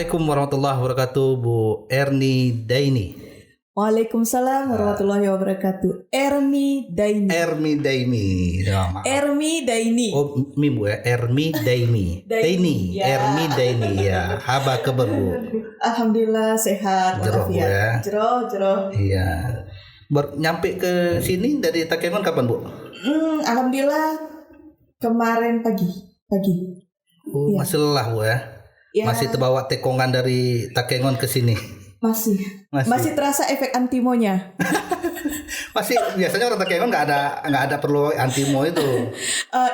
Assalamualaikum warahmatullahi wabarakatuh, Bu Erni Daini. Waalaikumsalam warahmatullahi wabarakatuh. Ermi Daini. Ermi Daini. Ya, maaf. Ermi Daini. Oh, mi Bu ya. Ermi Daini. Daini, ya. Ermi Daini ya. Haba kabar Bu. Alhamdulillah sehat. Jero, Bu, ya. Jero. Iya. Nyampe ke sini dari Takengon kapan Bu? Alhamdulillah kemarin pagi. Oh, Ya. masih lelah Bu ya. Ya, Masih terbawa tekongan dari Takengon ke sini. Masih terasa efek antimonya. Masih biasanya orang Takengon nggak ada perlu antimo itu.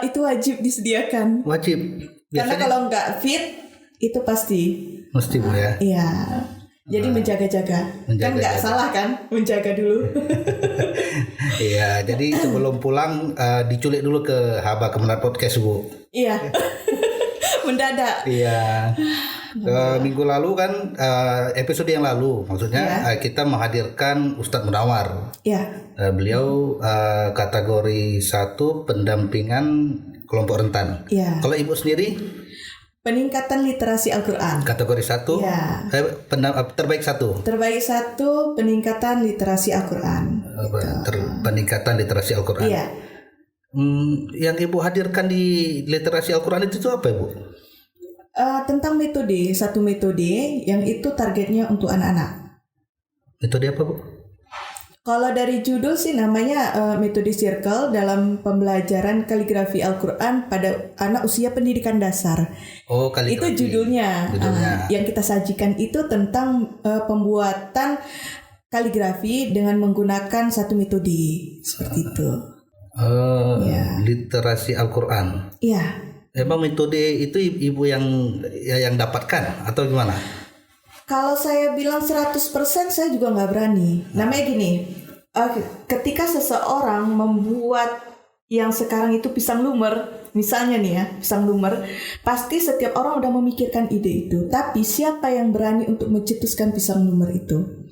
Itu wajib disediakan. Wajib. Karena kalau nggak fit itu pasti. Mesti Bu ya. Iya. Jadi menjaga-jaga. Kan nggak salah kan menjaga dulu. Iya, jadi sebelum pulang diculik dulu ke Haba Kemenar Podcast Bu. Iya. Mendadak. Iya. Minggu lalu kan episode yang lalu maksudnya kita menghadirkan Ustadz Munawar. Iya. Beliau kategori 1 pendampingan kelompok rentan. Iya. Kalau Ibu sendiri Peningkatan literasi Al-Quran. kategori 1 Ya. terbaik 1. Terbaik 1 peningkatan literasi Al-Quran. Peningkatan literasi Al-Quran. Iya. Yang Ibu hadirkan di literasi Al-Quran itu apa Ibu? Tentang satu metode yang itu targetnya untuk anak-anak. Metode apa Bu? Kalau dari judul sih namanya metode circle dalam pembelajaran kaligrafi Al-Quran pada anak usia pendidikan dasar. Oh, kaligrafi. Itu judulnya. Yang kita sajikan itu tentang pembuatan kaligrafi dengan menggunakan satu metode seperti itu. Literasi Al-Quran. Iya. Emang metode itu Ibu yang dapatkan atau gimana? Kalau saya bilang 100% saya juga nggak berani. Namanya gini, ketika seseorang membuat yang sekarang itu pisang lumer, misalnya nih ya, pisang lumer, pasti setiap orang udah memikirkan ide itu. Tapi siapa yang berani untuk mencetuskan pisang lumer itu?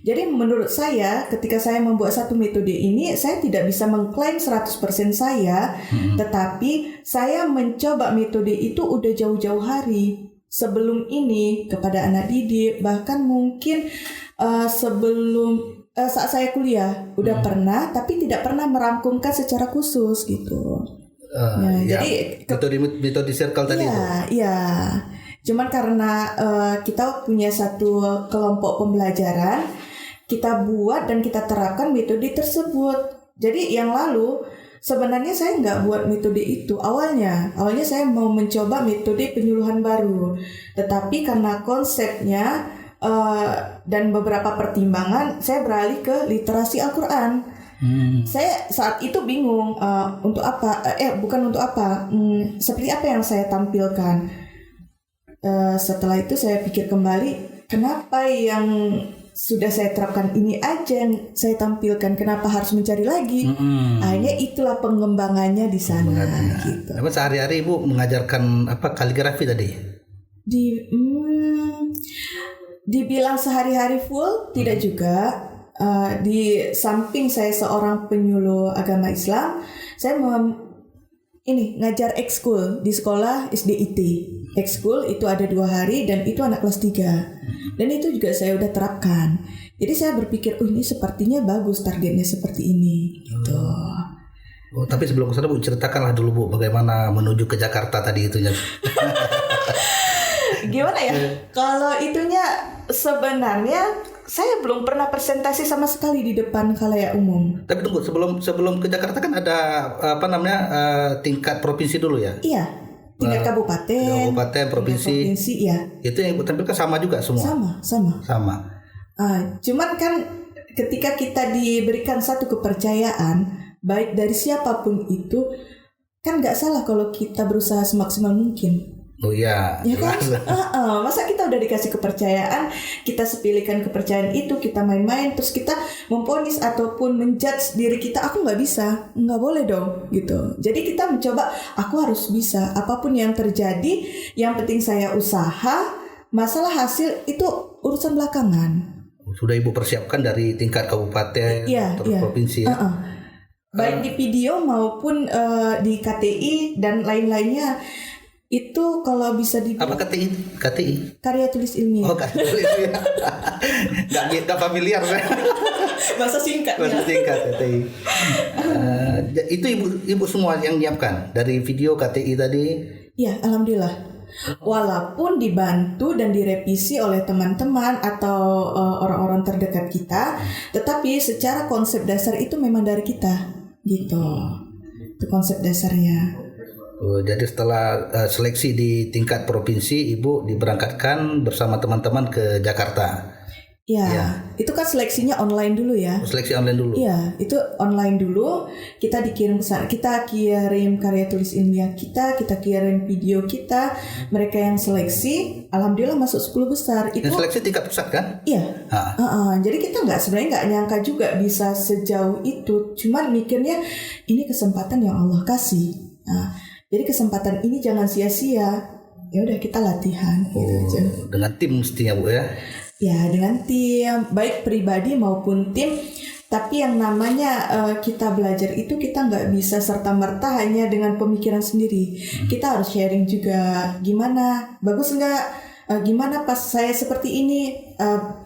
Jadi menurut saya ketika saya membuat satu metode ini saya tidak bisa mengklaim 100% saya, tetapi saya mencoba metode itu udah jauh-jauh hari sebelum ini kepada anak didik, bahkan mungkin sebelum saat saya kuliah udah pernah, tapi tidak pernah merangkumkan secara khusus gitu. Jadi metode circle tadi itu. Iya. Cuman karena kita punya satu kelompok pembelajaran, kita buat dan kita terapkan metode tersebut. Jadi yang lalu sebenarnya saya nggak buat metode itu awalnya saya mau mencoba metode penyuluhan baru. Tetapi karena konsepnya dan beberapa pertimbangan, saya beralih ke literasi Al-Quran. Saya saat itu bingung untuk apa? Bukan untuk apa. Seperti apa yang saya tampilkan? Setelah itu saya pikir kembali, kenapa yang sudah saya terapkan ini aja yang saya tampilkan, kenapa harus mencari lagi? Akhirnya itulah pengembangannya di sana. Gitu. Emang sehari-hari Ibu mengajarkan apa kaligrafi tadi? Dibilang sehari-hari full, tidak juga. Di samping saya seorang penyuluh agama Islam, saya ngajar ekskul di sekolah SDIT. Ekskul itu ada 2 hari dan itu anak kelas 3. Dan itu juga saya udah terapkan. Jadi saya berpikir, ini sepertinya bagus targetnya seperti ini gitu. Oh, tapi sebelum kesana Bu, ceritakanlah dulu Bu bagaimana menuju ke Jakarta tadi itunya. Gimana ya? Kalau itunya sebenarnya saya belum pernah presentasi sama sekali di depan khalayak umum. Tapi tunggu, sebelum ke Jakarta kan ada tingkat provinsi dulu ya? Iya. Tingkat kabupaten, provinsi ya. Itu yang Ibu tampilkan sama juga semua? Sama. Cuman kan ketika kita diberikan satu kepercayaan, baik dari siapapun itu, kan nggak salah kalau kita berusaha semaksimal mungkin. Oh iya. Ya kan? Masa kita udah dikasih kepercayaan, kita sepilihkan kepercayaan itu, kita main-main, terus kita memponis ataupun menjudge diri kita, aku nggak bisa, nggak boleh dong, gitu. Jadi kita mencoba, aku harus bisa, apapun yang terjadi, yang penting saya usaha, masalah hasil itu urusan belakangan. Sudah Ibu persiapkan dari tingkat kabupaten atau provinsi ya? Baik di video maupun di KTI dan lain-lainnya. Itu kalau bisa Apa dibilang KTI? KTI? karya tulis ilmiah. Oh, KTI ya. Nggak familiar saya. Bahasa singkat Bahasa ya. singkat KTI. Itu ibu semua yang nyiapkan dari video KTI tadi. Ya, alhamdulillah. Walaupun dibantu dan direvisi oleh teman-teman atau orang-orang terdekat kita, tetapi secara konsep dasar itu memang dari kita, gitu. Itu konsep dasarnya. Oh, jadi setelah seleksi di tingkat provinsi, Ibu diberangkatkan bersama teman-teman ke Jakarta. Ya, itu kan seleksinya online dulu ya. Seleksi online dulu. Iya, itu online dulu. Kita dikirim ke sana. Kita kirim karya tulis ilmiah kita kirim video kita. Mereka yang seleksi, alhamdulillah masuk 10 besar. Itu Yang seleksi tingkat pusat kan? iya. Ah. Jadi kita sebenarnya nggak nyangka juga bisa sejauh itu. Cuman mikirnya ini kesempatan yang Allah kasih. Nah, jadi kesempatan ini jangan sia-sia. Ya udah kita latihan gitu aja. Dengan tim mestinya Bu ya. Ya, dengan tim, baik pribadi maupun tim. Tapi yang namanya kita belajar itu kita nggak bisa serta-merta hanya dengan pemikiran sendiri. Kita harus sharing juga. Gimana? Bagus nggak? Gimana pas saya seperti ini?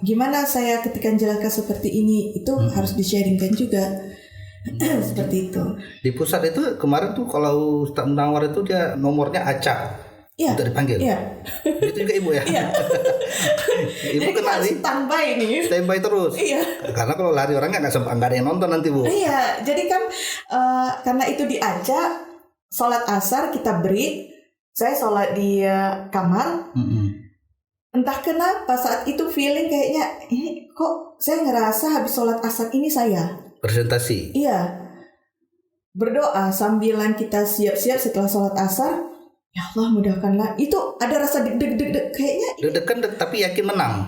Gimana saya ketika menjelaskan seperti ini? Itu harus di-sharingkan juga. Seperti itu. Di pusat itu kemarin tuh kalau Ustaz Munawar itu dia nomornya acak. Iya. Untuk dipanggil. Iya. Itu juga Ibu ya. Iya. Ibu Jadi kita kena harus nih. standby nih. Standby terus. Iya. Karena kalau lari orangnya nggak ada yang nonton nanti Bu. Iya, jadi kan karena itu diajak sholat asar kita break, saya sholat di kamar. Entah kenapa saat itu feeling kayaknya ini kok saya ngerasa habis sholat asar ini saya. Presentasi. Iya, berdoa sambilan kita siap-siap setelah sholat asar. Ya Allah mudahkanlah. Itu ada rasa deg-deg kayaknya. Deg-degan tapi yakin menang.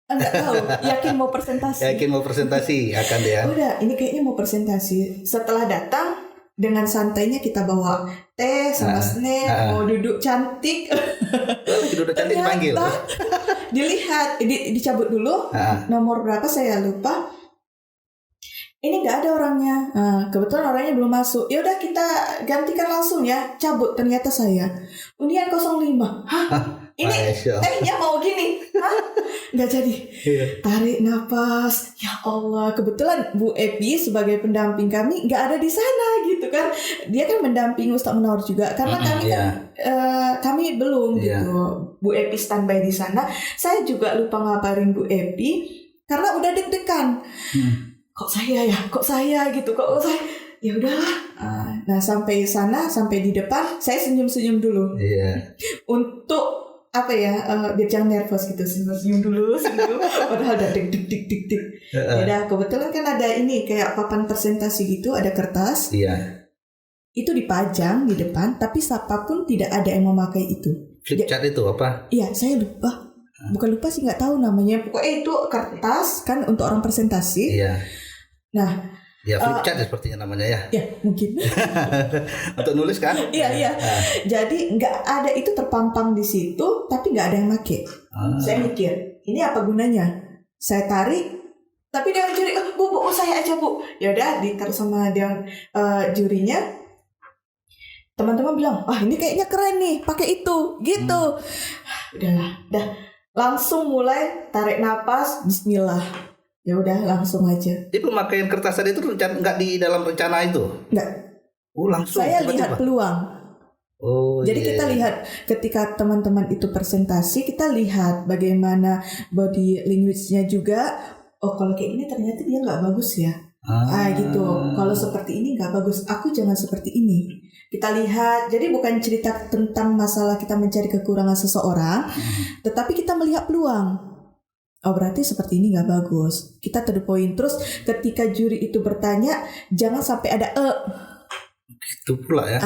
Enggak tahu, yakin mau presentasi. Yakin mau presentasi akan dia. Udah, ini kayaknya mau presentasi. Setelah datang dengan santainya kita bawa teh sama snack, mau duduk cantik. Duduk cantik dipanggil. Dilihat, dicabut dulu. Nomor berapa saya lupa. Ini nggak ada orangnya. Kebetulan orangnya belum masuk. Ya udah kita gantikan langsung ya. Cabut ternyata saya. Undian 05. Hah? Ini tehnya mau gini. Hah? Nggak jadi. Tarik napas. Ya Allah. Kebetulan Bu Epi sebagai pendamping kami nggak ada di sana gitu kan. Dia kan mendamping Ustaz Munawar juga. Karena kami kami belum gitu. Bu Epi standby di sana. Saya juga lupa ngabarin Bu Epi karena udah deg-degan. Kok saya gitu, kok saya, ya udahlah. Nah sampai sana, sampai di depan, saya senyum dulu. Iya. Untuk apa ya, biar jangan nervous gitu, senyum dulu, padahal udah deg. Ya kebetulan kan ada ini kayak papan presentasi gitu, ada kertas. Iya. Itu dipajang di depan, tapi siapapun tidak ada yang memakai itu. Flipchart itu apa? Iya, saya lupa. Bukan lupa sih, nggak tahu namanya. Pokoknya itu kertas kan untuk orang presentasi. Iya. Nah, ya flipchart sepertinya namanya ya. Ya mungkin. Untuk nulis kan? Iya. Jadi nggak ada itu terpampang di situ, tapi nggak ada yang pakai. Saya mikir, ini apa gunanya? Saya tarik, tapi dia juri, bu, saya aja bu. Ya udah, ditaruh sama dia jurinya. Teman-teman bilang, ini kayaknya keren nih, pakai itu, gitu. Udahlah, langsung mulai tarik napas, Bismillah. Ya udah langsung aja. Jadi pemakaian kertas tadi itu nggak di dalam rencana itu? Nggak. Langsung. Saya lihat peluang. Jadi kita lihat ketika teman-teman itu presentasi, kita lihat bagaimana body language-nya juga. Oh kalau kayak ini ternyata dia nggak bagus ya. Gitu. Kalau seperti ini nggak bagus. Aku jangan seperti ini. Kita lihat. Jadi bukan cerita tentang masalah kita mencari kekurangan seseorang, tetapi kita melihat peluang. Oh berarti seperti ini nggak bagus. Kita to the point. Terus ketika juri itu bertanya, jangan sampai ada Itu pula ya.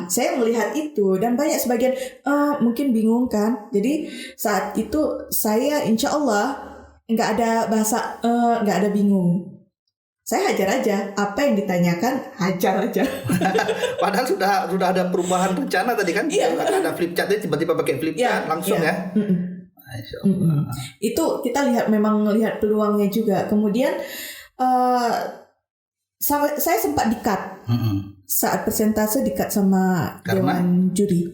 Saya melihat itu dan banyak sebagian mungkin bingung kan. Jadi saat itu saya insya Allah nggak ada bahasa nggak ada bingung. Saya hajar aja apa yang ditanyakan, hajar aja. Padahal sudah ada perubahan rencana tadi kan. Ada flipchart, tiba-tiba pakai flipchart langsung ya. Itu kita memang lihat peluangnya juga. Kemudian saya sempat di-cut saat presentase, di-cut sama dewan juri.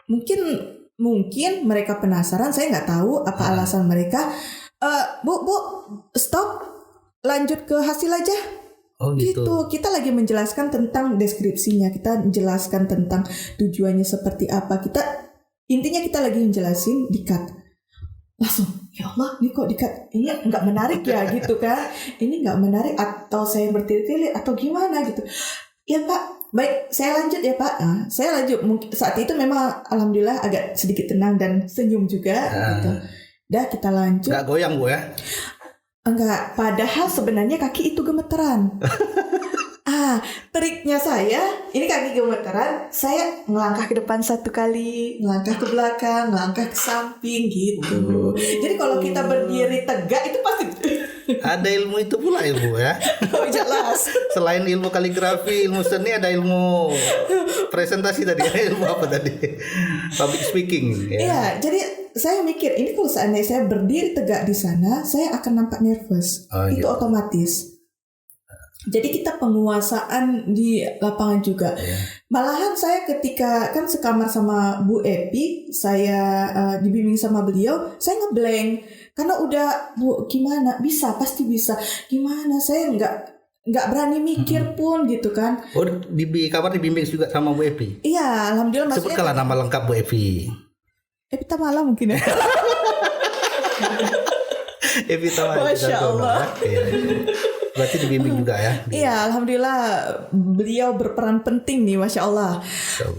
mungkin mereka penasaran, saya nggak tahu apa alasan mereka. Bu, stop, lanjut ke hasil aja. Oh gitu. Kita lagi menjelaskan tentang deskripsinya, kita menjelaskan tentang tujuannya seperti apa. Intinya kita lagi menjelasin, di-cut. Langsung, ya Allah, ini kok di-cut? Ini nggak menarik ya gitu kan? Ini nggak menarik atau saya bertele-tele atau gimana gitu? Ya Pak, baik, saya lanjut ya Pak. Nah, saya lanjut. Mungkin saat itu memang alhamdulillah agak sedikit tenang dan senyum juga gitu. Dah kita lanjut. Nggak goyang Bu ya? Enggak, padahal sebenarnya kaki itu gemeteran. Triknya saya, ini kaki gemeteran, saya ngelangkah ke depan 1 kali, ngelangkah ke belakang, ngelangkah ke samping gitu. Jadi kalau kita berdiri tegak itu pasti ada ilmu itu pula ya Bu ya. Oh, jelas. Selain ilmu kaligrafi, ilmu seni, ada ilmu presentasi tadi. Ilmu apa tadi? Public speaking. Ya. Iya, jadi saya mikir ini kalau seandainya saya berdiri tegak di sana, saya akan nampak nervous. Itu gitu. Otomatis. Jadi kita penguasaan di lapangan juga. Malahan saya ketika kan sekamar sama Bu Epi, saya dibimbing sama beliau, saya ngeblank karena udah Bu gimana bisa, pasti bisa. Gimana saya nggak berani mikir pun gitu kan. Oh, di kamar dibimbing juga sama Bu Epi. Iya, alhamdulillah. Sebutkanlah nama lengkap Bu Epi. Epi Tamala mungkin ya. Epi Tamala. Masya Allah. Berarti dibimbing juga ya? Iya, alhamdulillah beliau berperan penting nih, Masya Allah.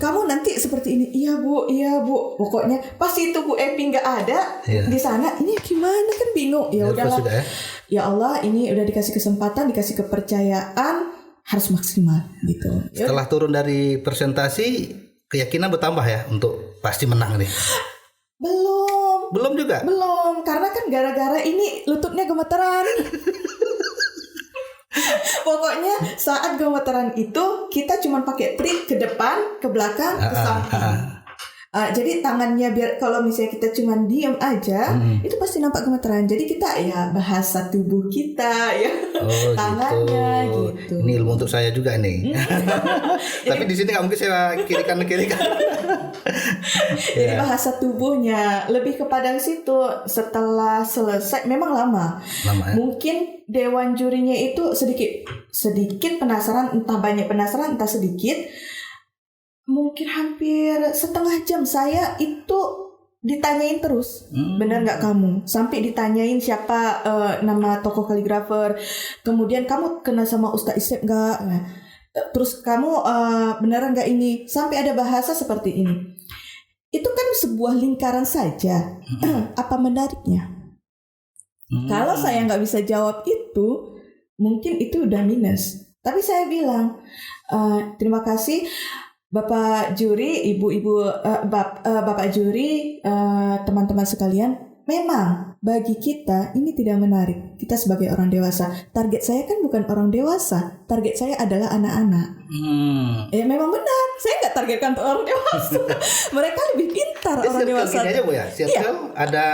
Kamu nanti seperti ini, iya bu. Pokoknya pas itu Bu Epi nggak ada di sana, ini gimana kan bingung. Ya udahlah. Ya Allah, ini udah dikasih kesempatan, dikasih kepercayaan, harus maksimal gitu. Setelah turun dari presentasi, keyakinan bertambah ya untuk pasti menang nih. Belum juga? Belum, karena kan gara-gara ini lututnya gemeteran. Pokoknya saat gemeteran itu kita cuma pakai trik ke depan, ke belakang, ke samping. Jadi tangannya biar kalau misalnya kita cuma diem aja, itu pasti nampak gemeteran. Jadi kita ya bahasa tubuh kita ya, tangannya gitu. Ini ilmu untuk saya juga nih. Tapi di sini nggak mungkin saya kiri kanan. Jadi bahasa tubuhnya lebih kepada situ. Setelah selesai, memang lama ya? Mungkin dewan jurinya itu sedikit penasaran, entah banyak penasaran, entah sedikit. Mungkin hampir setengah jam saya itu ditanyain terus, benar nggak kamu? Sampai ditanyain siapa nama tokoh kaligrafer. Kemudian kamu kenal sama Ustadz Isep nggak? Terus kamu beneran nggak ini? Sampai ada bahasa seperti ini. Itu kan sebuah lingkaran saja. Apa menariknya? Kalau saya nggak bisa jawab itu, mungkin itu udah minus. Tapi saya bilang terima kasih. Bapak juri, ibu-ibu, bapak juri, teman-teman sekalian, memang bagi kita ini tidak menarik. Kita sebagai orang dewasa, target saya kan bukan orang dewasa, target saya adalah anak-anak. Ya memang benar, saya nggak targetkan untuk orang dewasa. Mereka lebih pintar orang dewasa. Circle aja Bu ya, circle ada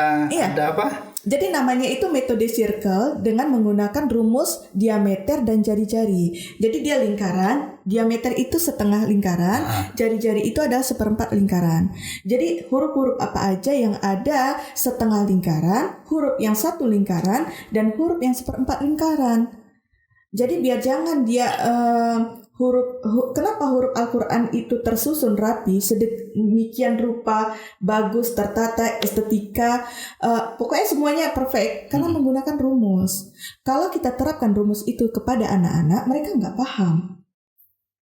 apa? Jadi namanya itu metode circle dengan menggunakan rumus diameter dan jari-jari. Jadi dia lingkaran, diameter itu setengah lingkaran, jari-jari itu adalah seperempat lingkaran. Jadi huruf-huruf apa aja yang ada setengah lingkaran, huruf yang satu lingkaran, dan huruf yang seperempat lingkaran. Jadi biar jangan dia kenapa huruf Al-Quran itu tersusun rapi, sedemikian rupa, bagus, tertata, estetika, pokoknya semuanya perfect karena menggunakan rumus. Kalau kita terapkan rumus itu kepada anak-anak, mereka nggak paham.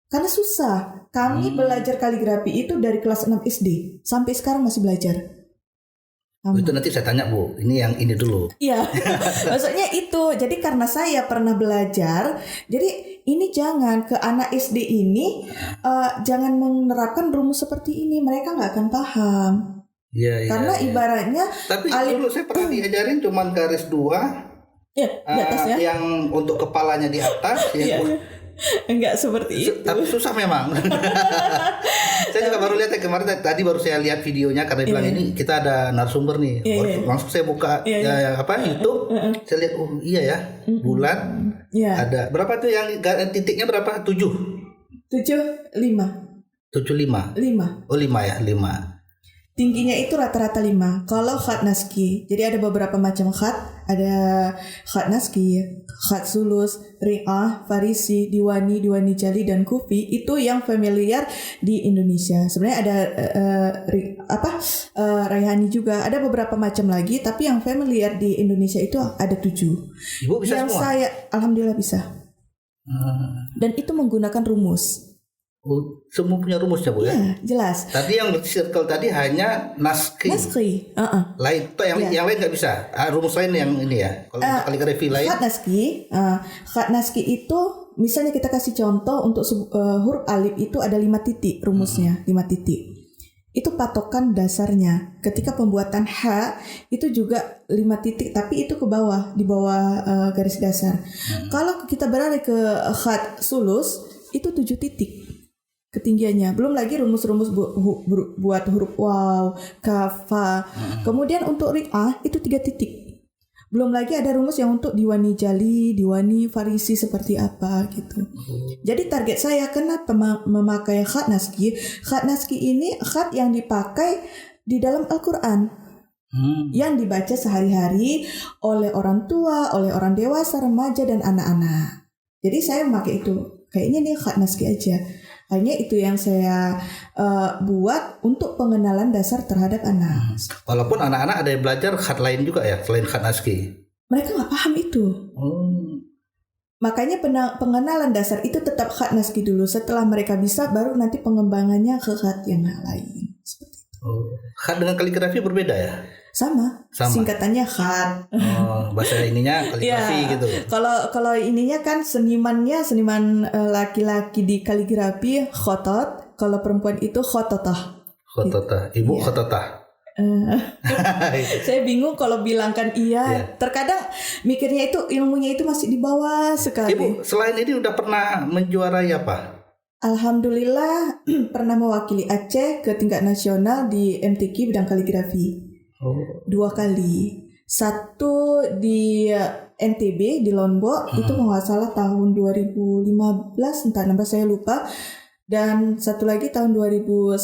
Karena susah. Kami belajar kaligrafi itu dari kelas 6 SD sampai sekarang masih belajar. Itu nanti saya tanya Bu, ini yang ini dulu. Iya, maksudnya itu. Jadi karena saya pernah belajar, jadi ini jangan ke anak SD ini, jangan menerapkan rumus seperti ini, mereka nggak akan paham. Iya. Karena ibaratnya. Tapi dulu saya pernah diajarin cuman garis 2. Ya, di atasnya. Yang untuk kepalanya di atas. Enggak seperti itu. Tapi susah memang. Saya juga baru lihat kemarin, tadi baru saya lihat videonya karena bilang ini kita ada narasumber nih. Langsung saya buka YouTube. Saya lihat iya ya, bulan. Ada berapa tuh yang titiknya berapa? 7. 75. 75. 5. Oh 5 ya, 5. Tingginya itu rata-rata 5. Kalau khat naski, jadi ada beberapa macam khat. Ada khat naski, khat sulus, ri'ah, farisi, diwani, diwani jali, dan kufi. Itu yang familiar di Indonesia. Sebenarnya ada raihani juga. Ada beberapa macam lagi, tapi yang familiar di Indonesia itu ada 7. Ibu bisa yang semua? saya alhamdulillah bisa. Dan itu menggunakan rumus. Oh, semua punya rumusnya Bu ya? Ya, jelas. Tadi yang circle tadi hanya naskih. Naskhi. Lain tuh yang lain nggak bisa. Rumus lain yang ini ya. Kalau untuk kaligrafi lain. Khat naskhi itu misalnya kita kasih contoh untuk huruf alif itu ada 5 titik rumusnya, 5 titik. Itu patokan dasarnya. Ketika pembuatan H itu juga 5 titik, tapi itu ke bawah, di bawah garis dasar. Kalau kita beralih ke khat sulus itu 7 titik ketinggiannya. Belum lagi rumus-rumus buat huruf waw, kaf, fa. Kemudian untuk ri'ah itu 3 titik. Belum lagi ada rumus yang untuk diwani jali, diwani farisi seperti apa gitu. Jadi target saya kenapa memakai khat naskhi? Khat naskhi ini khat yang dipakai di dalam Al-Quran. Yang dibaca sehari-hari oleh orang tua, oleh orang dewasa, remaja, dan anak-anak. Jadi saya memakai itu. Kayaknya nih khat naskhi aja. Hanya itu yang saya buat untuk pengenalan dasar terhadap anak. Walaupun anak-anak ada yang belajar khat lain juga ya, selain khat naskhi. Mereka nggak paham itu. Makanya pengenalan dasar itu tetap khat naskhi dulu. Setelah mereka bisa, baru nanti pengembangannya ke khat yang lain. Seperti itu. Khat dengan kaligrafi berbeda ya? Sama. Singkatannya khat. Bahasa ininya kaligrafi ya, gitu. Kalau ininya kan seniman laki-laki di kaligrafi khotot, kalau perempuan itu khototah. Khototah. Ibu khototah. Saya bingung kalau bilangkan iya. Terkadang mikirnya itu ilmunya itu masih di bawah sekali. Ibu selain ini udah pernah menjuarai apa? Alhamdulillah pernah mewakili Aceh ke tingkat nasional di MTQ bidang kaligrafi. 2 kali. Satu di NTB di Lombok, itu kalau nggak salah tahun 2015 entah nambah saya lupa, dan satu lagi tahun 2019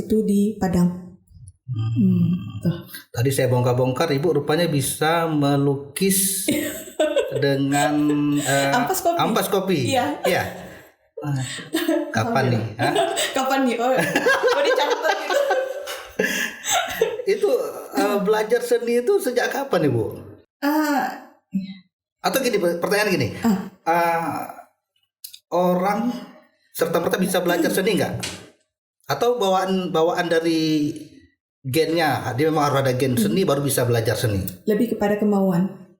itu di Padang. Tadi saya bongkar-bongkar, Ibu rupanya bisa melukis dengan ampas kopi. Iya. Kapan nih? Kapan nih? Oh dicatat gitu. Itu belajar seni itu sejak kapan Ibu? Atau gini, pertanyaan gini, orang serta-merta bisa belajar seni nggak? Atau bawaan dari gennya, dia memang harus ada gen seni baru bisa belajar seni? Lebih kepada kemauan.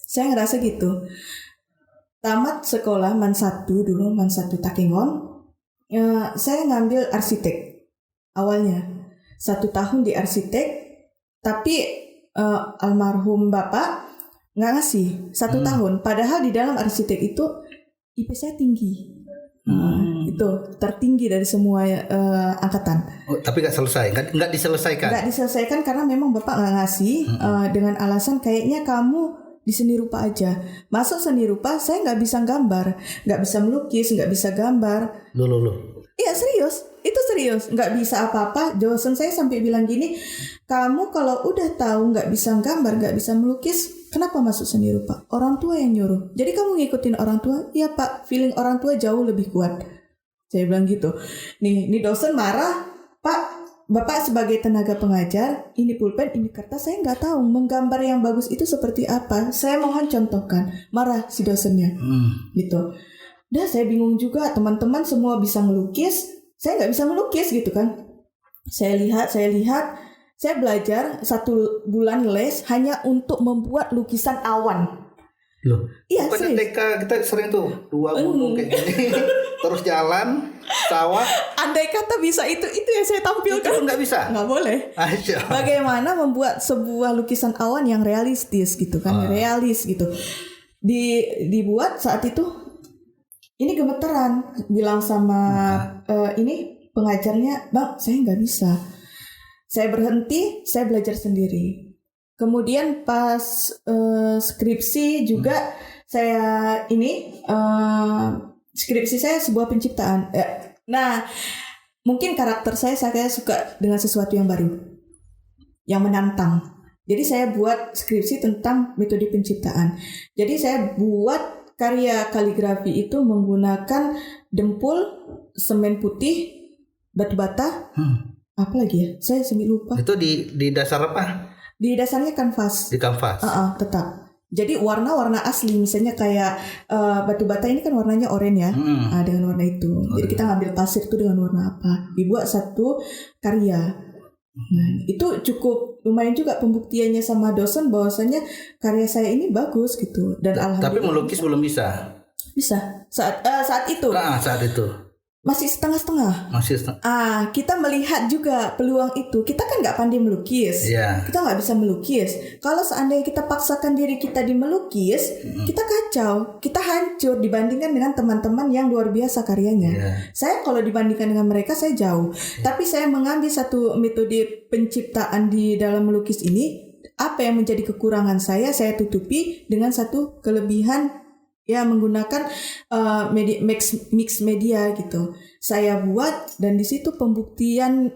Saya ngerasa gitu. Tamat sekolah Man 1 Takengon, saya ngambil arsitek awalnya. 1 tahun di arsitek, tapi almarhum bapak nggak ngasih 1 tahun. Padahal di dalam arsitek itu IP saya tinggi. Itu tertinggi dari semua angkatan. Tapi nggak selesai, nggak diselesaikan. Nggak diselesaikan karena memang bapak nggak ngasih dengan alasan kayaknya kamu di seni rupa aja. Masuk seni rupa saya nggak bisa gambar, nggak bisa melukis, nggak bisa gambar. Loh. Iya serius, itu serius, nggak bisa apa-apa. Dosen saya sampai bilang gini, kamu kalau udah tahu nggak bisa gambar, nggak bisa melukis, kenapa masuk seni rupa? Orang tua yang nyuruh. Jadi kamu ngikutin orang tua? Iya pak, feeling orang tua jauh lebih kuat. Saya bilang gitu. Nih dosen marah, Pak. Bapak sebagai tenaga pengajar, ini pulpen, ini kertas, saya nggak tahu menggambar yang bagus itu seperti apa. Saya mohon contohkan. Marah si dosennya, gitu. Dah saya bingung juga, teman-teman semua bisa melukis, saya nggak bisa melukis gitu kan. Saya lihat, saya belajar 1 bulan les hanya untuk membuat lukisan awan. Loh, iya, bukannya TK kita sering tuh 2 gunung kayak gini, terus jalan, sawah. Andai kata bisa itu yang saya tampilkan. Itu nggak bisa? Nggak boleh. Bagaimana membuat sebuah lukisan awan yang realistis gitu kan, realis gitu. Dibuat saat itu, ini gemeteran, bilang sama ini pengajarnya, Bang, saya nggak bisa. Saya berhenti, saya belajar sendiri. Kemudian pas skripsi juga saya skripsi saya sebuah penciptaan. Nah, mungkin karakter saya suka dengan sesuatu yang baru, yang menantang. Jadi saya buat skripsi tentang metode penciptaan. Jadi saya buat karya kaligrafi itu menggunakan dempul, semen putih, batu bata, apa lagi ya? Saya semi lupa. Itu di dasar apa? Di dasarnya kanvas. Di kanvas. Tetap. Jadi warna-warna asli, misalnya kayak batu bata ini kan warnanya oranye ya, dengan warna itu. Jadi kita ngambil pasir itu dengan warna apa, dibuat satu karya. Nah, itu cukup lumayan juga pembuktiannya sama dosen bahwasanya karya saya ini bagus gitu. Dan alhamdulillah. Tapi melukis belum bisa. Bisa saat itu. Saat itu. Masih setengah-setengah. Kita melihat juga peluang itu. Kita kan nggak pandai melukis. Kita nggak bisa melukis. Kalau seandainya kita paksakan diri kita di melukis, kita kacau, kita hancur dibandingkan dengan teman-teman yang luar biasa karyanya. Saya kalau dibandingkan dengan mereka saya jauh. Tapi saya mengambil satu metode penciptaan di dalam melukis ini. Apa yang menjadi kekurangan saya tutupi dengan satu kelebihan. Ya, menggunakan mix media gitu. Saya buat dan di situ pembuktian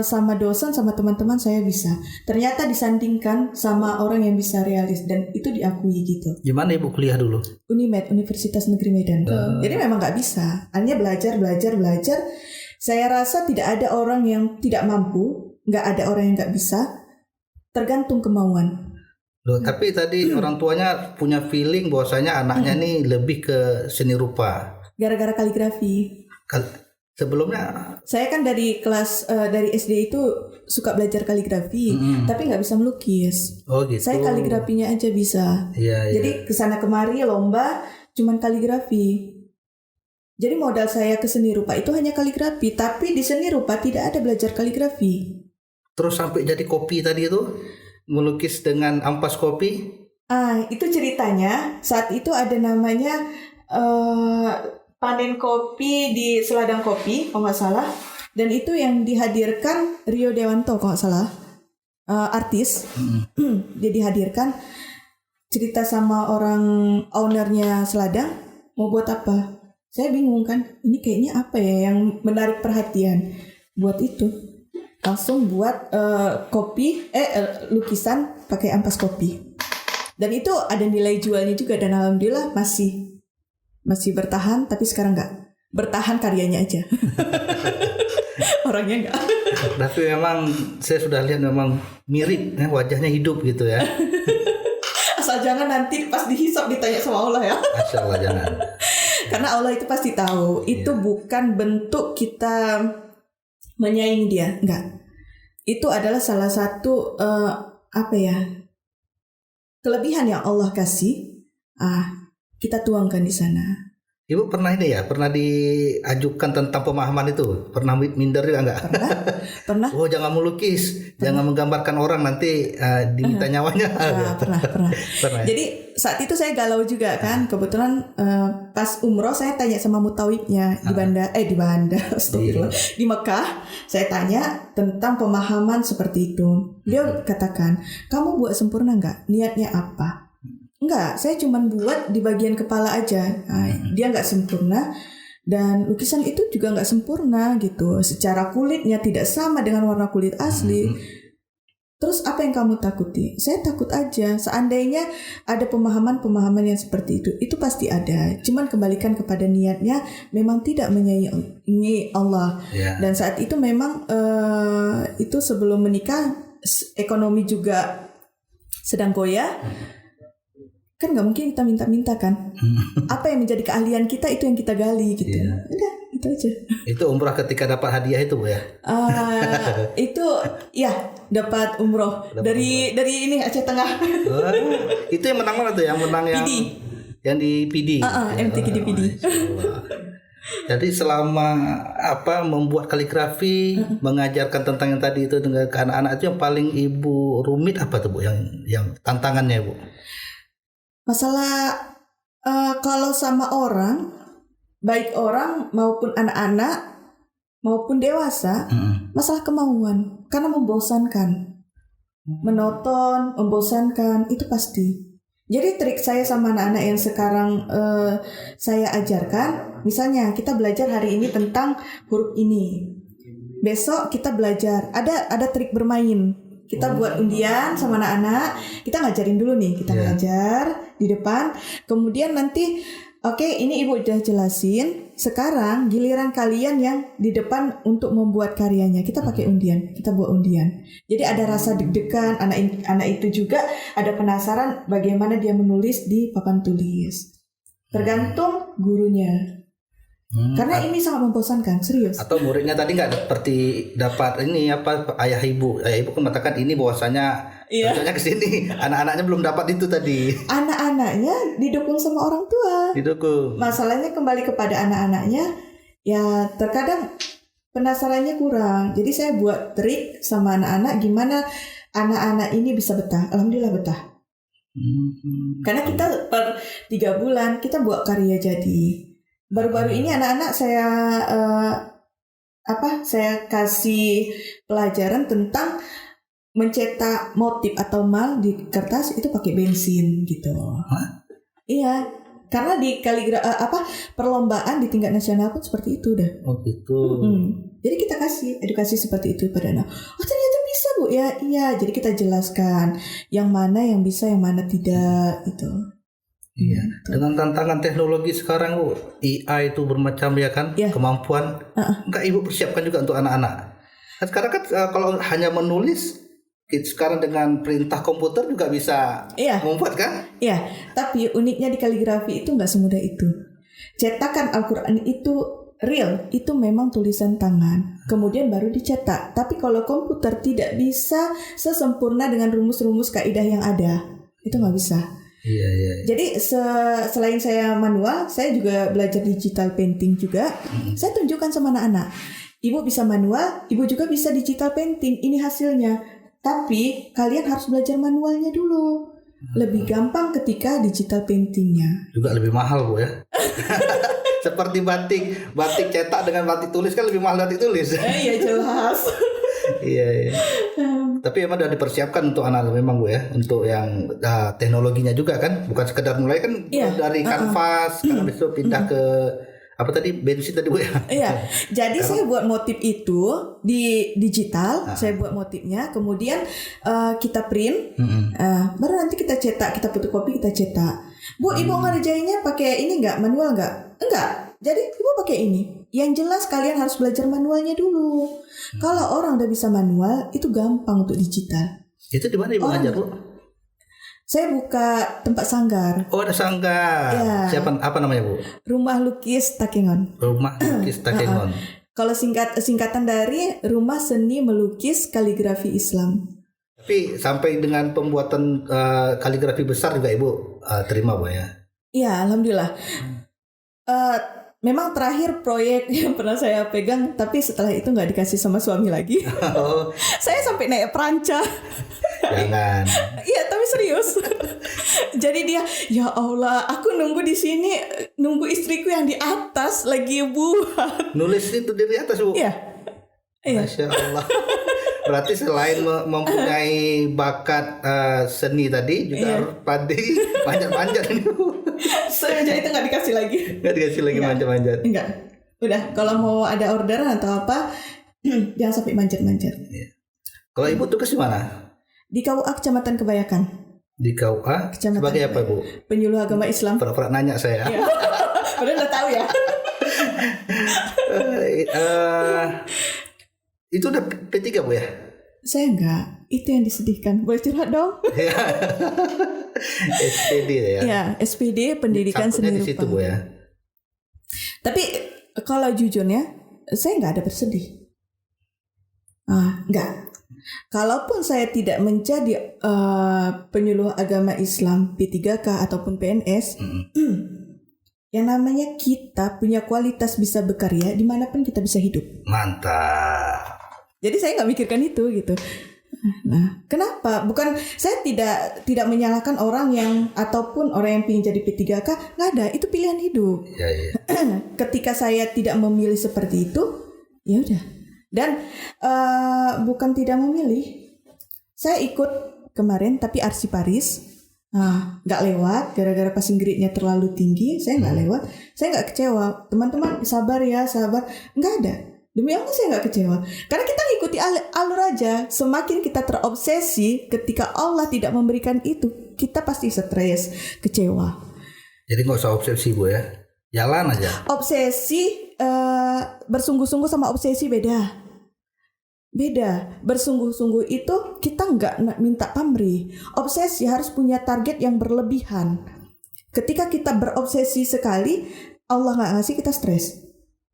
sama dosen sama teman-teman saya bisa. Ternyata disandingkan sama orang yang bisa realis dan itu diakui gitu. Gimana Ibu kuliah dulu? Unimed, Universitas Negeri Medan. Jadi memang nggak bisa. Hanya belajar. Saya rasa tidak ada orang yang tidak mampu, nggak ada orang yang nggak bisa. Tergantung kemauan. Loh, tapi tadi orang tuanya punya feeling bahwasanya anaknya nih lebih ke seni rupa. Gara-gara kaligrafi. Sebelumnya saya kan dari kelas dari SD itu suka belajar kaligrafi, tapi nggak bisa melukis. Oh gitu. Saya kaligrafinya aja bisa. Jadi kesana kemari lomba cuman kaligrafi. Jadi modal saya ke seni rupa itu hanya kaligrafi, tapi di seni rupa tidak ada belajar kaligrafi. Terus sampai jadi kopi tadi itu? Melukis dengan ampas kopi? Itu ceritanya saat itu ada namanya panen kopi di Seladang Kopi kalau nggak salah, dan itu yang dihadirkan Rio Dewanto kalau nggak salah, artis. Dia dihadirkan, cerita sama orang ownernya Seladang mau buat apa. Saya bingung kan, ini kayaknya apa ya yang menarik perhatian. Buat itu langsung buat lukisan pakai ampas kopi, dan itu ada nilai jualnya juga, dan alhamdulillah masih bertahan. Tapi sekarang nggak bertahan, karyanya aja. Orangnya nggak. Tapi memang saya sudah lihat memang mirip, wajahnya hidup gitu ya. Asal jangan nanti pas dihisap ditanya sama Allah ya. Masya Allah, jangan. Karena Allah itu pasti tahu itu bukan bentuk kita menyaingi dia, enggak. Itu adalah salah satu kelebihan yang Allah kasih. Kita tuangkan di sana. Ibu pernah diajukan tentang pemahaman itu? Pernah minder juga enggak? Pernah. Oh, jangan melukis, jangan menggambarkan orang, nanti diminta nyawanya. Pernah. Jadi saat itu saya galau juga kan. Kebetulan pas umroh saya tanya sama mutawibnya di Mekah. Saya tanya tentang pemahaman seperti itu. Dia katakan, kamu buat sempurna enggak? Niatnya apa? Enggak, saya cuma buat di bagian kepala aja. Dia enggak sempurna, dan lukisan itu juga enggak sempurna gitu. Secara kulitnya tidak sama dengan warna kulit asli. Terus apa yang kamu takuti? Saya takut aja. Seandainya ada pemahaman yang seperti itu pasti ada. Cuman kembalikan kepada niatnya, memang tidak menyayangi Allah. Dan saat itu memang itu sebelum menikah, ekonomi juga sedang goyah. Kan nggak mungkin kita minta-minta kan. Apa yang menjadi keahlian kita itu yang kita gali gitu. Udah, itu aja. Itu umrah ketika dapat hadiah itu Bu ya? Itu ya dapat umroh dari ini Aceh Tengah. Itu yang menang mana tuh? Yang menang yang di PD. MTQ di PD. Jadi selama membuat kaligrafi, mengajarkan tentang yang tadi itu dengan ke anak-anak, itu yang paling Ibu rumit apa tuh Bu? Yang tantangannya Bu? Masalah kalau sama orang, baik orang maupun anak-anak maupun dewasa, masalah kemauan, karena membosankan, menonton, membosankan itu pasti. Jadi trik saya sama anak-anak yang sekarang saya ajarkan, Misalnya kita belajar hari ini tentang huruf ini. Besok kita belajar ada trik bermain. Kita buat undian sama anak-anak. Kita ngajarin dulu nih, kita ngajar di depan. Kemudian nanti oke, ini ibu udah jelasin. Sekarang giliran kalian yang di depan untuk membuat karyanya. Kita pakai undian, kita buat undian. Jadi ada rasa deg-degan, anak itu juga ada penasaran bagaimana dia menulis di papan tulis. Tergantung gurunya. Karena ini sangat membosankan, serius. Atau muridnya tadi nggak seperti dapat ini apa ayah ibu kan mengatakan ini bahwasanya contohnya ke sini, anak-anaknya belum dapat itu tadi. Anak-anaknya didukung sama orang tua. Didukung. Masalahnya kembali kepada anak-anaknya, ya terkadang penasarannya kurang. Jadi saya buat trik sama anak-anak gimana anak-anak ini bisa betah. Alhamdulillah betah. Karena kita per 3 bulan kita buat karya jadi. Baru-baru ini anak-anak saya kasih pelajaran tentang mencetak motif atau mal di kertas itu pakai bensin gitu. Iya, karena di perlombaan di tingkat nasional pun seperti itu dah. Oh gitu. Jadi kita kasih edukasi seperti itu pada anak. Oh ternyata bisa Bu ya, iya. Jadi kita jelaskan yang mana yang bisa, yang mana tidak gitu. Iya. Dengan tantangan teknologi sekarang Bu, AI itu bermacam ya kan, kemampuan. Enggak Ibu persiapkan juga untuk anak-anak. Sekarang kan kalau hanya menulis, sekarang dengan perintah komputer juga bisa membuat kan? Iya. Tapi uniknya di kaligrafi itu nggak semudah itu. Cetakan Al-Quran itu real, itu memang tulisan tangan. Kemudian baru dicetak. Tapi kalau komputer tidak bisa sesempurna dengan rumus-rumus kaidah yang ada, itu nggak bisa. Iya. Jadi selain saya manual, saya juga belajar digital painting juga. Saya tunjukkan sama anak-anak. Ibu bisa manual, ibu juga bisa digital painting. Ini hasilnya. Tapi kalian harus belajar manualnya dulu. Lebih gampang ketika digital paintingnya. Juga lebih mahal Bu ya. Seperti batik cetak dengan batik tulis kan lebih mahal batik tulis. Iya jelas. Iya. Tapi emang sudah dipersiapkan untuk anak memang Bu ya, untuk yang teknologinya juga kan, bukan sekedar mulai kan dari kanvas, karena besok pindah ke apa tadi bensin tadi Bu ya. Iya. Jadi saya buat motif itu di digital, saya buat motifnya, kemudian kita print, baru nanti kita cetak, kita fotokopi, kita cetak. Bu, Ibu ngerjainnya pakai ini enggak, manual enggak? Enggak. Jadi Ibu pakai ini. Yang jelas kalian harus belajar manualnya dulu. Kalau orang udah bisa manual, itu gampang untuk digital. Itu di mana Ibu ngajar Bu? Saya buka tempat sanggar. Oh ada sanggar. Ya. Siapa apa namanya Bu? Rumah Lukis Takengon. Rumah Lukis Takengon. Kalau singkatan dari Rumah Seni Melukis Kaligrafi Islam. Tapi sampai dengan pembuatan kaligrafi besar juga Ibu terima Bu ya? Iya, alhamdulillah. Memang terakhir proyek yang pernah saya pegang, tapi setelah itu nggak dikasih sama suami lagi. Saya sampai naik peranca. Jangan. Iya, tapi serius. Jadi dia, ya Allah, aku nunggu di sini, nunggu istriku yang di atas lagi buat. Nulis itu di atas Bu? Iya. Masya Allah. Berarti selain mempunyai bakat seni tadi juga harus pandai manjat-manjat ini Bu. Semenjak itu nggak dikasih lagi. Nggak dikasih lagi manjat-manjat. Enggak. Udah, kalau mau ada orderan atau apa, jangan sampai manjat-manjat. Ya. Kalau Ibu tugas di mana? Di KUA Kecamatan Kebayakan. Di KUA sebagai apa Bu? Penyuluh agama Islam. Pernah nanya saya. Ya. Padahal udah tahu ya. Itu udah P3 Bu ya? Saya enggak. Itu yang disedihkan. Boleh curhat dong? SPD ya? Ya, SPD Pendidikan Seni Rupa. Di situ Bu ya. Tapi kalau jujurnya, saya enggak ada bersedih. Enggak. Kalaupun saya tidak menjadi penyuluh agama Islam P3K ataupun PNS, yang namanya kita punya kualitas bisa berkarya dimanapun kita bisa hidup. Mantap. Jadi saya nggak mikirkan itu gitu. Nah, kenapa? Bukan saya tidak menyalahkan orang yang ataupun orang yang ingin jadi P3K, nggak ada. Itu pilihan hidup. Ya. Ketika saya tidak memilih seperti itu, ya udah. Dan bukan tidak memilih. Saya ikut kemarin tapi Arsi Paris. nggak lewat gara-gara passing grade-nya terlalu tinggi, saya nggak lewat, saya nggak kecewa. Teman-teman sabar ya, sabar. Nggak ada. Demi Allah saya nggak kecewa. Karena kita ngikuti alur aja. Semakin kita terobsesi ketika Allah tidak memberikan itu, kita pasti stres, kecewa. Jadi nggak usah obsesi Bu ya. Jalan aja. Obsesi bersungguh-sungguh sama obsesi beda. Bersungguh-sungguh itu kita nggak minta pamrih. Obsesi harus punya target yang berlebihan. Ketika kita berobsesi sekali, Allah nggak ngasih, kita stres.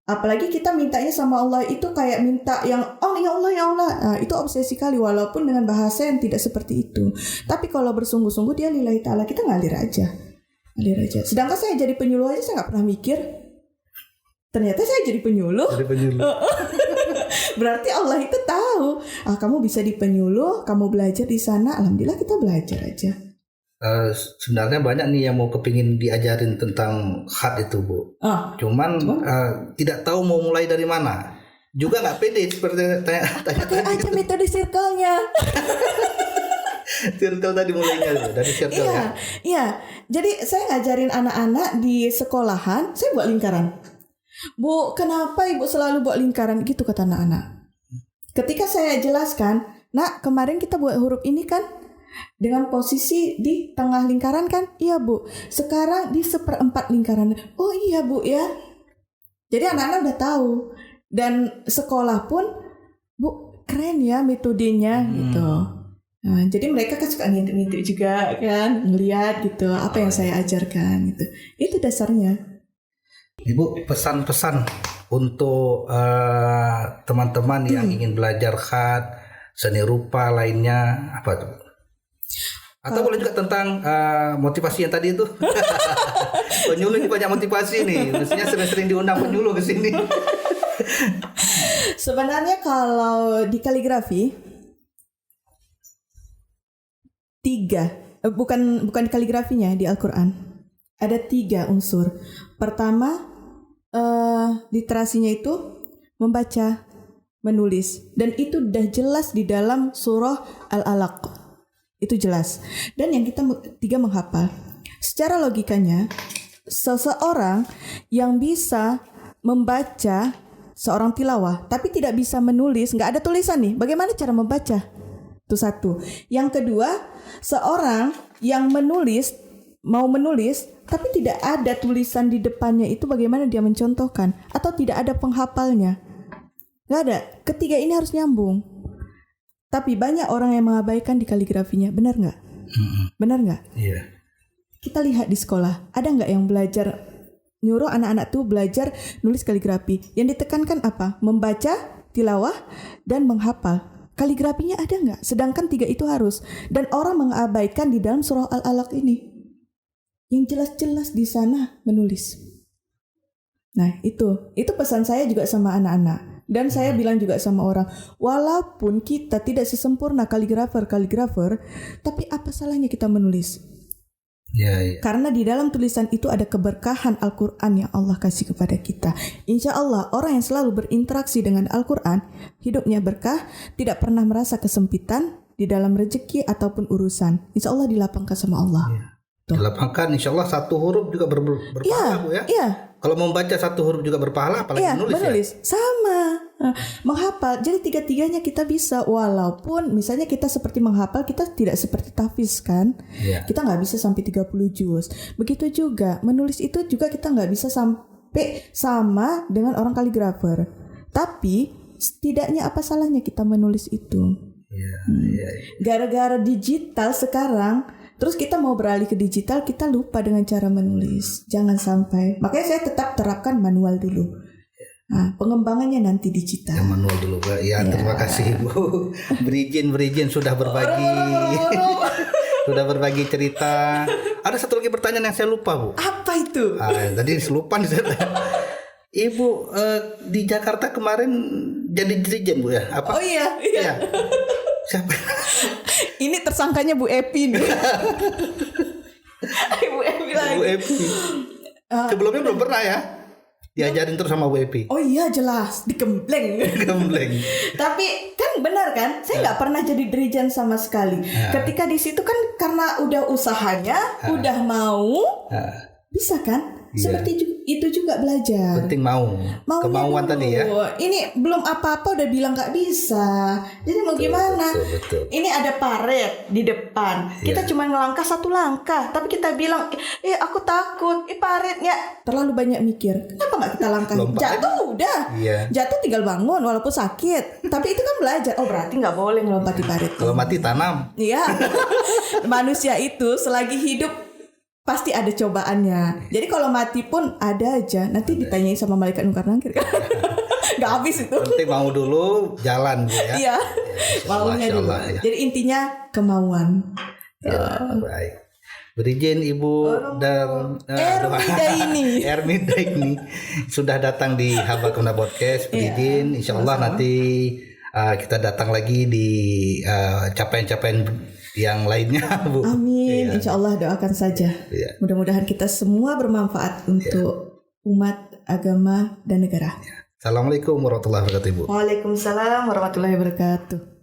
Apalagi kita mintanya sama Allah itu kayak minta yang oh ya Allah ya Allah. Nah, itu obsesi kali walaupun dengan bahasa yang tidak seperti itu. Tapi kalau bersungguh-sungguh dia lillahi ta'ala, kita ngalir aja. Sedangkan saya jadi penyuluh aja saya nggak pernah mikir. Ternyata saya jadi penyuluh. Berarti Allah itu tahu. Kamu bisa di penyuluh, kamu belajar di sana. Alhamdulillah kita belajar aja. Sebenarnya banyak nih yang mau kepingin diajarin tentang khat itu Bu. Cuman tidak tahu mau mulai dari mana. Juga nggak pede seperti tanya aja metode circle-nya. Circle tadi mulainya dari circle ya. Iya. Jadi saya ngajarin anak-anak di sekolahan, saya buat lingkaran. Bu, kenapa ibu selalu buat lingkaran? Gitu kata anak-anak. Ketika saya jelaskan, nak kemarin kita buat huruf ini kan dengan posisi di tengah lingkaran kan? Iya Bu. Sekarang di 1/4 lingkaran. Oh iya Bu ya. Jadi anak-anak udah tahu. Dan sekolah pun, Bu keren ya metodenya gitu. Nah, jadi mereka kan suka ngintip-ngintip juga kan, ngeliat gitu apa yang saya ajarkan gitu. Itu dasarnya. Ibu pesan-pesan untuk teman-teman yang ingin belajar khat, seni rupa lainnya apa tuh? Atau boleh juga tentang motivasi yang tadi itu. Penyuluh ini banyak motivasi nih, mestinya sering-sering diundang penyuluh ke sini. Sebenarnya kalau di kaligrafi 3, bukan di kaligrafinya, di Al-Quran ada 3 unsur. Pertama, literasinya itu membaca, menulis, dan itu udah jelas di dalam surah Al-Alaq. Itu jelas. Dan yang ketiga menghafal. Secara logikanya, seseorang yang bisa membaca seorang tilawah tapi tidak bisa menulis, nggak ada tulisan nih, bagaimana cara membaca? Itu satu. Yang kedua, seorang yang mau menulis tapi tidak ada tulisan di depannya, itu bagaimana dia mencontohkan? Atau tidak ada penghafalnya? Nggak ada. Ketiga ini harus nyambung. Tapi banyak orang yang mengabaikan di kaligrafinya. Benar nggak? Benar nggak? Iya. Kita lihat di sekolah, ada nggak yang belajar, nyuruh anak-anak tuh belajar nulis kaligrafi? Yang ditekankan apa? Membaca, tilawah, dan menghafal. Kaligrafinya ada nggak? Sedangkan 3 itu harus. Dan orang mengabaikan di dalam surah Al-Alaq ini. Yang jelas-jelas di sana menulis. Nah itu pesan saya juga sama anak-anak. Dan saya bilang juga sama orang, walaupun kita tidak sesempurna kaligrafer, tapi apa salahnya kita menulis? Ya. Karena di dalam tulisan itu ada keberkahan Al-Quran yang Allah kasih kepada kita. Insya Allah orang yang selalu berinteraksi dengan Al-Quran, hidupnya berkah, tidak pernah merasa kesempitan di dalam rezeki ataupun urusan. Insya Allah dilapangkan sama Allah. Ya. Dilapangkan, insya Allah 1 huruf juga berpahala Bu ya. Iya. Kalau membaca 1 huruf juga berpahala, apalagi menulis ya? Sama. Menghafal. Jadi 3-tiganya kita bisa. Walaupun misalnya kita seperti menghafal, kita tidak seperti tahfiz kan. Yeah. Kita nggak bisa sampai 30 juz. Begitu juga menulis itu juga kita nggak bisa sampai sama dengan orang kaligrafer. Tapi setidaknya apa salahnya kita menulis itu? Yeah. Gara-gara digital sekarang, terus kita mau beralih ke digital, kita lupa dengan cara menulis. Jangan sampai. Makanya saya tetap terapkan manual dulu. Nah, pengembangannya nanti digital. Yang manual dulu Pak. Ya, terima kasih Bu. Berizin sudah berbagi. Sudah berbagi cerita. Ada satu lagi pertanyaan yang saya lupa Bu. Apa itu? Tadi lupa nih saya. Ibu di Jakarta kemarin jadi dirijen Bu ya? Apa? Oh iya. Siapa? Ini tersangkanya Bu Epi nih. Bu Epi lagi. Bu Epi. Sebelumnya belum pernah ya? Diajarin terus sama WP. Oh iya jelas, digembleng. Gembleng. Tapi kan benar kan, saya nggak pernah jadi dirijen sama sekali. Ketika di situ kan karena udah usahanya, udah mau, bisa kan? Seperti itu juga belajar. Penting kemauan dulu. tadi ya. Ini belum apa-apa udah bilang nggak bisa. Jadi mau gimana? Betul. Ini ada paret di depan. Kita cuma ngelangkah 1 langkah, tapi kita bilang, aku takut. Paretnya terlalu banyak mikir. Kenapa nggak kita langkah? Jatuh udah. Jatuh tinggal bangun walaupun sakit. Tapi itu kan belajar. Oh berarti nggak boleh ngelompati paret. Kalau mati tanam. Iya. Manusia itu selagi hidup pasti ada cobaannya. Jadi kalau mati pun ada aja. Nanti ditanyain sama malaikat mungkar nakir kan. Gak habis itu. Penting mau dulu jalan ya. Iya. Maunya dulu. Ya. Jadi intinya kemauan. Baik. Berizin Ibu dan Ermida ini sudah datang di Habakuna Podcast. Berizin, insya Allah nanti kita datang lagi di capaian-capaian yang lainnya, Bu. Amin. Insya Allah doakan saja. Mudah-mudahan kita semua bermanfaat untuk umat, agama, dan negara. Assalamualaikum warahmatullahi wabarakatuh, Bu. Waalaikumsalam warahmatullahi wabarakatuh.